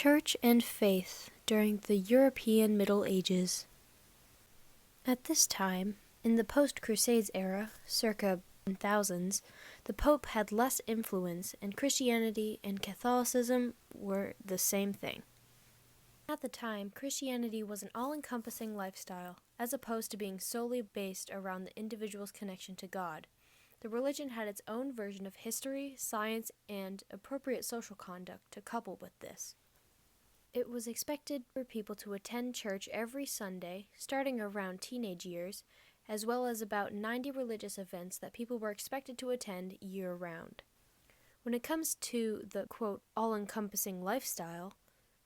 Church and faith during the European Middle Ages. At this time, in the post-Crusades era, circa 1000s, the Pope had less influence, and Christianity and Catholicism were the same thing. At the time, Christianity was an all-encompassing lifestyle, as opposed to being solely based around the individual's connection to God. The religion had its own version of history, science, and appropriate social conduct to couple with this. It was expected for people to attend church every Sunday, starting around teenage years, as well as about 90 religious events that people were expected to attend year-round. When it comes to the, quote, all-encompassing lifestyle,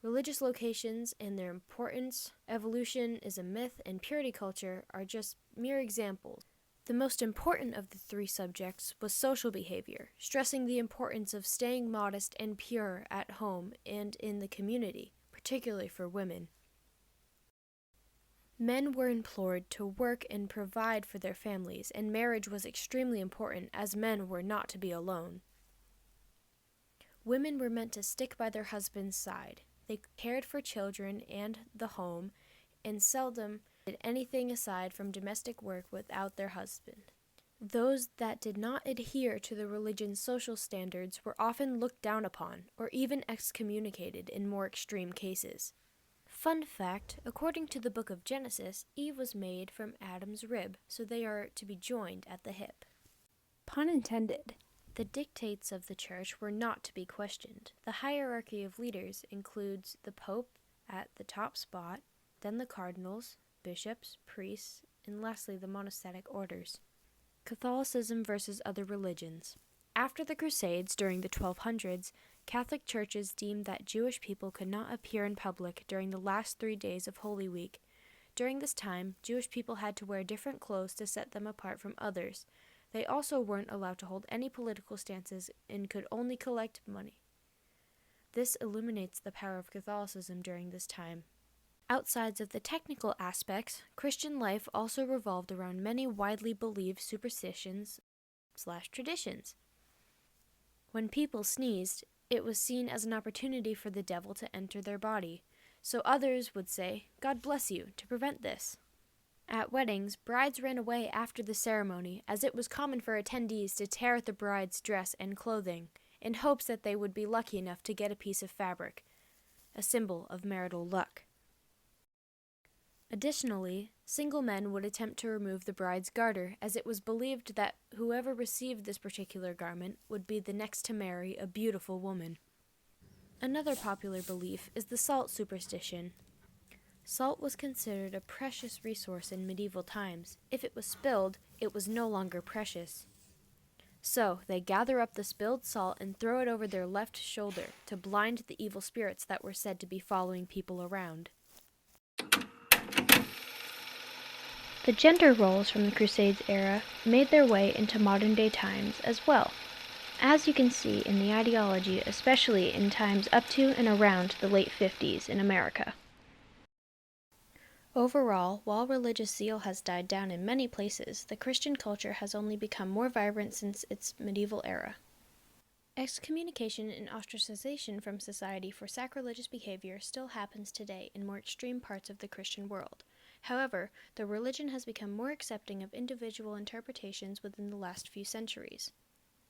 religious locations and their importance, evolution is a myth, and purity culture are just mere examples. The most important of the three subjects was social behavior, stressing the importance of staying modest and pure at home and in the community, particularly for women. Men were implored to work and provide for their families, and marriage was extremely important as men were not to be alone. Women were meant to stick by their husband's side. They cared for children and the home, and seldom did anything aside from domestic work without their husband. Those that did not adhere to the religion's social standards were often looked down upon, or even excommunicated in more extreme cases. Fun fact, according to the book of Genesis, Eve was made from Adam's rib, so they are to be joined at the hip. Pun intended. The dictates of the church were not to be questioned. The hierarchy of leaders includes the Pope at the top spot, then the cardinals, bishops, priests, and lastly the monastic orders. Catholicism versus other religions. After the Crusades during the 1200s, Catholic churches deemed that Jewish people could not appear in public during the last 3 days of Holy Week. During this time, Jewish people had to wear different clothes to set them apart from others. They also weren't allowed to hold any political stances and could only collect money. This illuminates the power of Catholicism during this time. Outside of the technical aspects, Christian life also revolved around many widely believed superstitions/traditions. When people sneezed, it was seen as an opportunity for the devil to enter their body, so others would say, "God bless you," to prevent this. At weddings, brides ran away after the ceremony, as it was common for attendees to tear at the bride's dress and clothing, in hopes that they would be lucky enough to get a piece of fabric, a symbol of marital luck. Additionally, single men would attempt to remove the bride's garter, as it was believed that whoever received this particular garment would be the next to marry a beautiful woman. Another popular belief is the salt superstition. Salt was considered a precious resource in medieval times. If it was spilled, it was no longer precious. So, they gather up the spilled salt and throw it over their left shoulder to blind the evil spirits that were said to be following people around. The gender roles from the Crusades era made their way into modern-day times as well, as you can see in the ideology, especially in times up to and around the late 50s in America. Overall, while religious zeal has died down in many places, the Christian culture has only become more vibrant since its medieval era. Excommunication and ostracization from society for sacrilegious behavior still happens today in more extreme parts of the Christian world. However, the religion has become more accepting of individual interpretations within the last few centuries.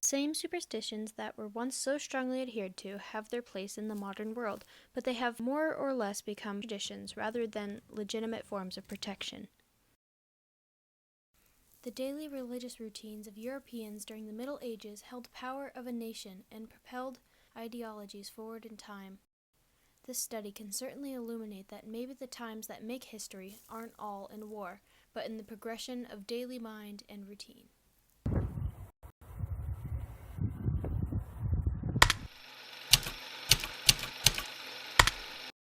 Same superstitions that were once so strongly adhered to have their place in the modern world, but they have more or less become traditions rather than legitimate forms of protection. The daily religious routines of Europeans during the Middle Ages held power of a nation and propelled ideologies forward in time. This study can certainly illuminate that maybe the times that make history aren't all in war, but in the progression of daily mind and routine.